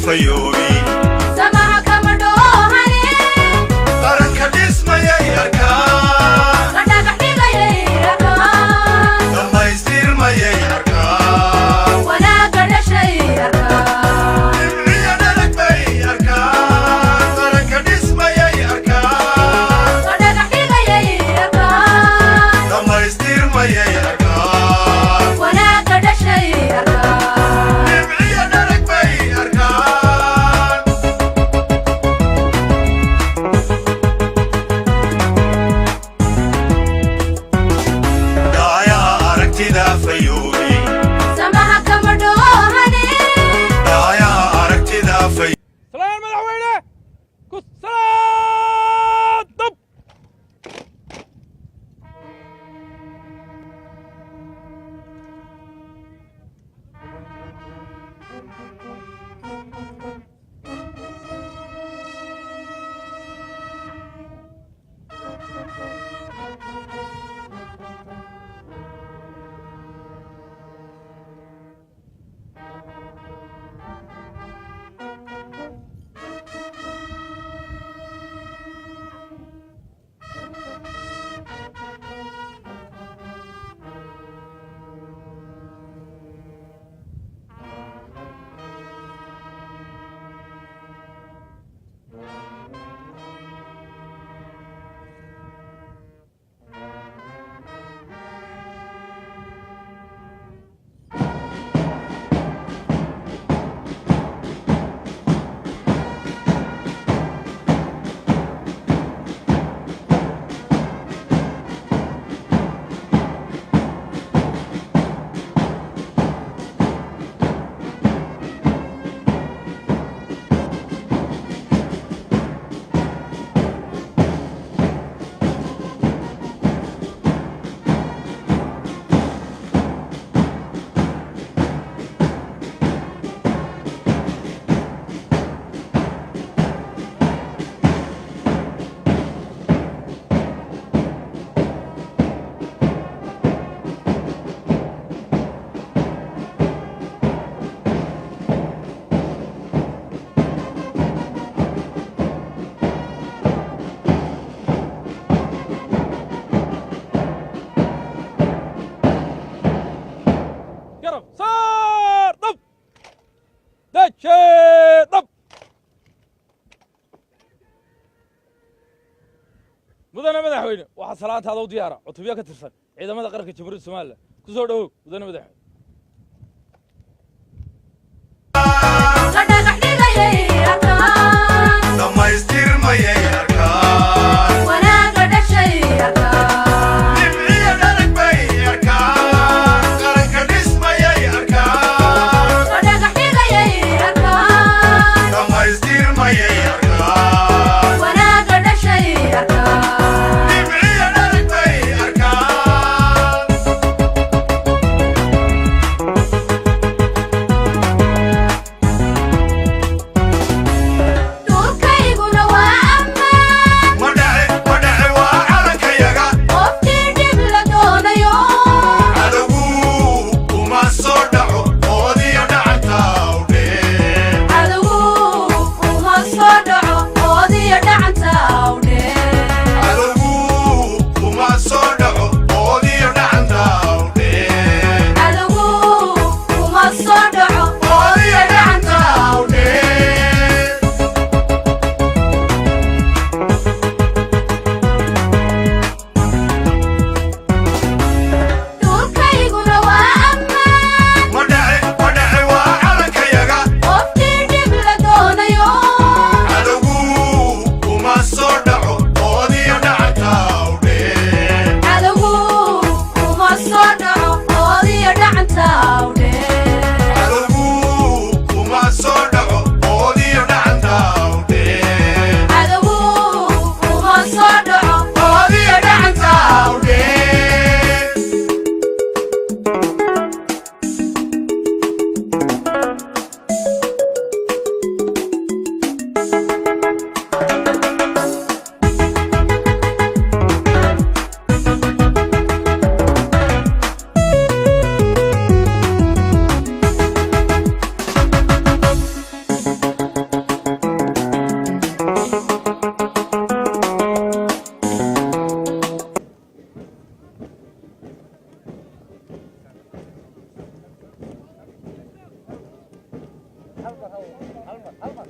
fayoobi samaha kama dhoohane qaranka dhismayay arkaan la dhagax dhigayay arkaan dhammaystirmayay arkaan wanaaga dhashay arkaan dhibciya dhalag bay arkaan qaranka dhismayay arkaan la dhagax dhigayay arkaan dhammaystirmayay arkaan wanaaga dhashay arkaan dhibciya dhalag bay arkaan dhacayaha aragtida fayoobi samaha kama dhoohane dhacayaha aragtida fayoobi سلام مدحوينه كسلام طب قرب صار طب دشي طب مدن مدحوينه waxa salaanta u diyaara cutubyo ka tirsan ciidamada qaranka Jamhuuriyadda Soomaaliya ku soo dhawow mudane madaxweyne la dhagax dhigayay arkaan dhammaystirmayay arkaan wanaaga dhashay arkaan dhibciya dhalag bay arkaan qaranka dhismayay arkaan la dhagax dhigayay arkaan dhammaystirmayay arkaan wanaaga dhashay arkaan dhibciya dhalag bay arkaan هل مر